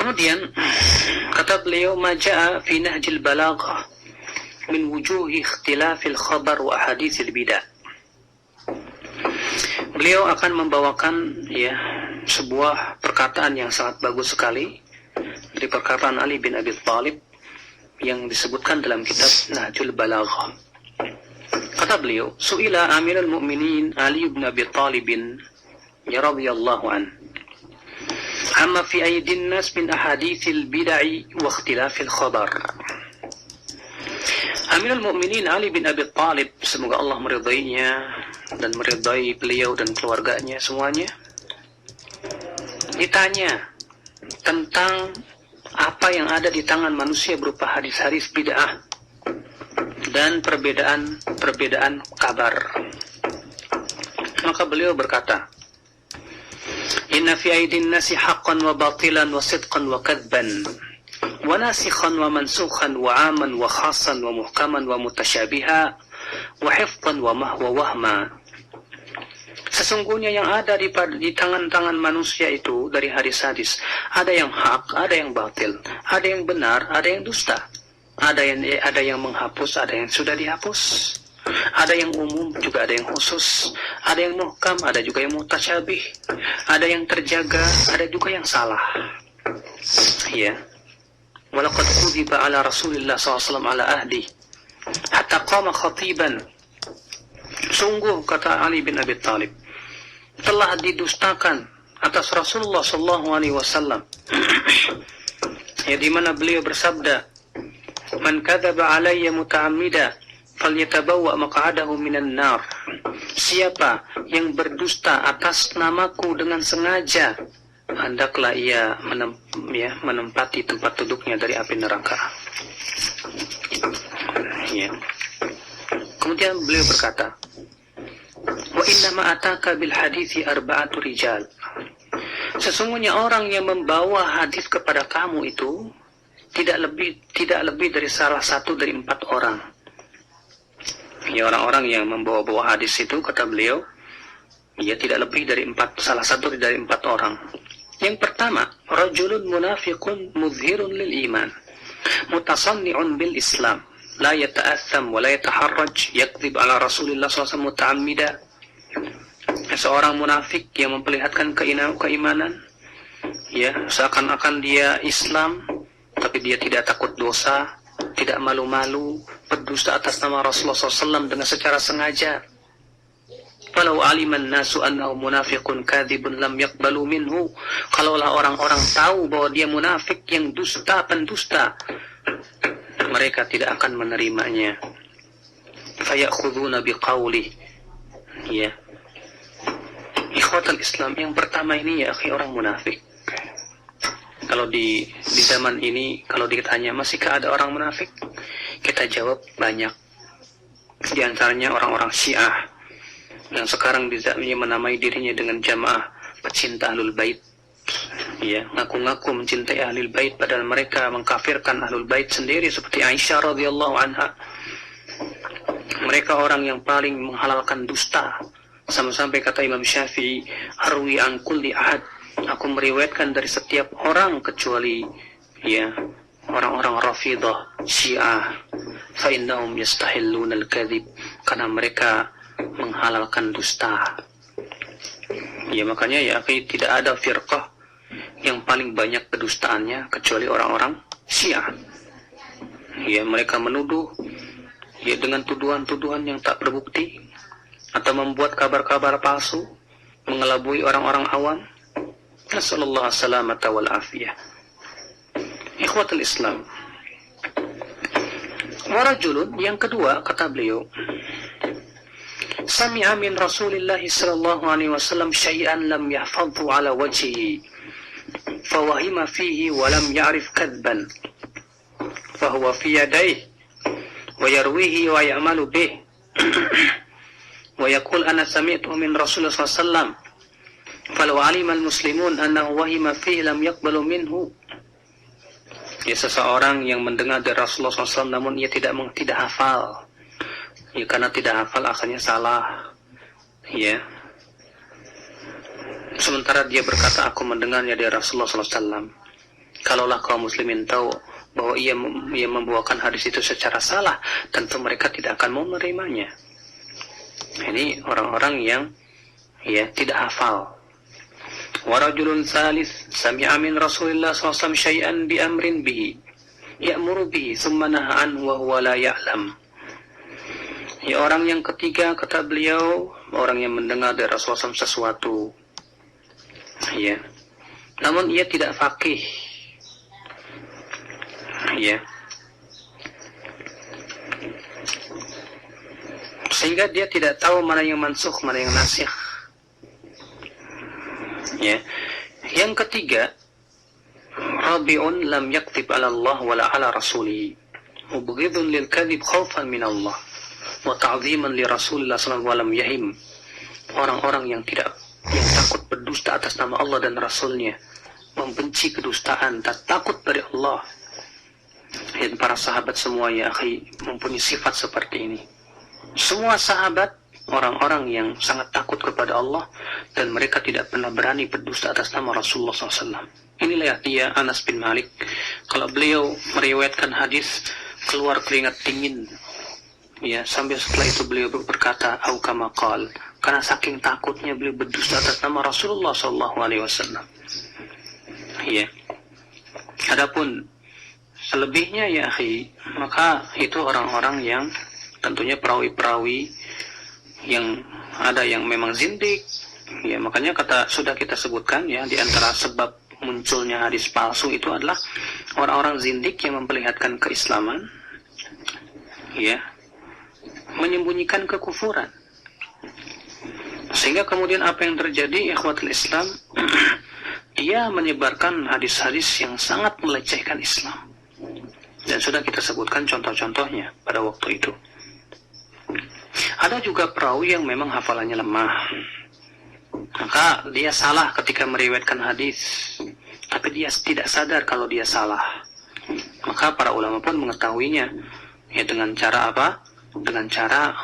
Kemudian kata beliau, maja'a fi nahjil balaghah min wujuhi ikhtilafil khabar wa ahaditsil bidah. Beliau akan membawakan sebuah perkataan yang sangat bagus sekali dari perkataan Ali bin Abi Thalib yang disebutkan dalam kitab Nahjul Balaghah. Kata beliau, su'ila Amirul Mu'minin Ali bin Abi Thalib radhiyallahu an amma fi aydin nas min ahaditsil bid'ah wa ikhtilafil khabar. Amirul Mu'minin Ali bin Abi Thalib, semoga Allah meridainya dan meridai beliau dan keluarganya semuanya, ditanya tentang apa yang ada di tangan manusia berupa hadis-hadis bid'ah dan perbedaan kabar. Maka beliau berkata, inna fi aidin nasi haqqan wa batilan wa sidqan wa kadban wa nasikhan wa mansukhan wa aman wa khasan wa muhkaman wa mutasyabiha wa hifdhan wa mahwa wahma. Sesungguhnya yang ada di tangan-tangan manusia itu dari hadis-hadis, ada yang hak, ada yang batil, ada yang benar, ada yang dusta, ada yang menghapus, ada yang sudah dihapus, ada yang umum, juga ada yang khusus, ada yang muhkam, ada juga yang mutasyabih, ada yang terjaga, ada juga yang salah. Ya. Walaqad kudziba ala Rasulillah SAW ala ahdi hatta qama khatiban. Sungguh, kata Ali bin Abi Thalib, telah didustakan atas Rasulullah SAW, ya, di mana beliau bersabda, man kadzaba alayya muta'ammida falyatabawwa maq'adahu minan nar. Siapa yang berdusta atas namaku dengan sengaja, hendaklah ia menempati tempat duduknya dari api neraka. Ya. Kemudian beliau berkata, wa inna ma ataka bil hadithi arba'atu rijal. Sesungguhnya orang yang membawa hadis kepada kamu itu tidak lebih dari salah satu dari 4 orang. Ya, orang-orang yang membawa hadis itu, kata beliau, ya, tidak lebih dari salah satu dari 4 orang. Yang pertama, rajulun munafiqun muzhirun lil iman, mutasanni'un bil Islam, la yata'atham wa la yataharraj, yakdzib ala Rasulillah SAW muta'ammida. Seorang munafik yang memperlihatkan keimanan, ya, seakan-akan dia Islam, tapi dia tidak takut dosa, tidak malu-malu, berdusta atas nama Rasulullah SAW dengan secara sengaja. Falau aliman nasu annahu munafiqun kadzibun lam yaqbalu minhu. Kalaulah orang-orang tahu bahwa dia munafik yang dusta, pendusta, mereka tidak akan menerimanya. Fayakhuduna biqaulih. Ya. Ikhwatal Islam, yang pertama ini, ya akhi, orang munafik. Kalau di zaman ini, kalau ditanya masihkah ada orang munafik, kita jawab banyak. Di antaranya orang-orang Syiah yang sekarang menamai dirinya dengan jamaah pecinta Ahlul Bait. Ya, ngaku-ngaku mencintai Ahlul Bait padahal mereka mengkafirkan Ahlul Bait sendiri seperti Aisyah radhiyallahu anha. Mereka orang yang paling menghalalkan dusta. Sampai kata Imam Syafi'i, arwi an kulli ahad, aku meriwayatkan dari setiap orang kecuali, ya, orang-orang Rafidah, Syiah, fa innahum yastahilluna al-kadzib, karena mereka menghalalkan dusta. Ya, makanya, ya, tidak ada firqah yang paling banyak kedustaannya kecuali orang-orang Syiah. Ya, mereka menuduh, ya, dengan tuduhan-tuduhan yang tak berbukti, atau membuat kabar-kabar palsu, mengelabui orang-orang awam. Nasallallahu salamata wal afiyah. Ikhwatul Islam, warajulun, yang kedua, kata beliau, sami'a min Rasulillah sallallahu alaihi wasallam syai'an lam yahfadhu ala wajhihi fawahima fihi wa lam ya'rif kadban fahuwa fi yadayhi wa yarwihi wa ya'malu bih wa yaqul ana sami'tu min Rasulullah sallallahu alaihi wasallam falau alima al-muslimun annahu wahima fihi lam yaqbalu minhu. Ya, seseorang yang mendengar dari Rasulullah SAW namun ia tidak hafal. Ya, karena tidak hafal akhirnya salah. Ya. Sementara dia berkata, aku mendengarnya dari Rasulullah SAW. Kalaulah kaum muslimin tahu bahwa ia membawakan hadis itu secara salah, tentu mereka tidak akan mau menerimanya. Ini orang-orang yang tidak hafal. Wa rajulun salis sami'a min Rasulillah sallallahu alaihi wasallam syai'an bi amrin bihi ya'muru bihi thumma nahaa anhu wa huwa la ya'lam. Ya, orang yang ketiga, kata beliau, orang yang mendengar dari Rasulullah SAW sesuatu, ya, namun ia tidak faqih, ya, sehingga dia tidak tahu mana yang mansukh, mana yang nasikh. Ya, yang ketiga, rabi'un lam yaktib ala Allah wala ala rasulihi mubghidun lil kadhib khaufan min Allah wa ta'ziman li Rasulillah sallallahu alaihi wasallam yahim. Orang-orang yang takut berdusta atas nama Allah dan Rasulnya, membenci kedustaan dan takut dari Allah. Dan para sahabat semua, ya akhi, mempunyai sifat seperti ini. Semua sahabat orang-orang yang sangat takut kepada Allah dan mereka tidak pernah berani berdusta atas nama Rasulullah SAW. Inilah dia Anas bin Malik. Kalau beliau meriwayatkan hadis, keluar keringat dingin. Ya, sambil setelah itu beliau berkata, "Au kama qal," karena saking takutnya beliau berdusta atas nama Rasulullah SAW. Ya. Adapun selebihnya, ya akhi, maka itu orang-orang yang tentunya perawi-perawi yang ada yang memang zindik. Ya, makanya sudah kita sebutkan, ya, di antara sebab munculnya hadis palsu itu adalah orang-orang zindik yang memperlihatkan keislaman, ya, menyembunyikan kekufuran. Sehingga kemudian apa yang terjadi, ikhwatul Islam, dia menyebarkan hadis-hadis yang sangat melecehkan Islam. Dan sudah kita sebutkan contoh-contohnya pada waktu itu. Ada juga perawi yang memang hafalannya lemah, maka dia salah ketika meriwayatkan hadis, tapi dia tidak sadar kalau dia salah. Maka para ulama pun mengetahuinya, ya, dengan cara apa? Dengan cara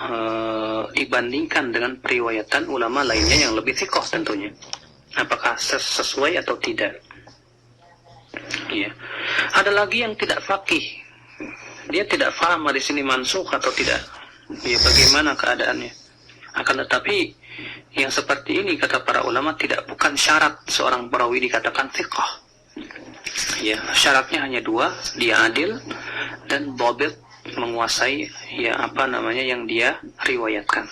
dibandingkan dengan periwayatan ulama lainnya yang lebih thiqah tentunya. Apakah sesuai atau tidak? Ya. Ada lagi yang tidak faqih. Dia tidak faham hadis ini mansukh atau tidak. Ya, bagaimana keadaannya? Akan tetapi yang seperti ini, kata para ulama, bukan syarat seorang perawi dikatakan thiqah. Ya, syaratnya hanya dua, dia adil dan dhabit, menguasai yang dia riwayatkan.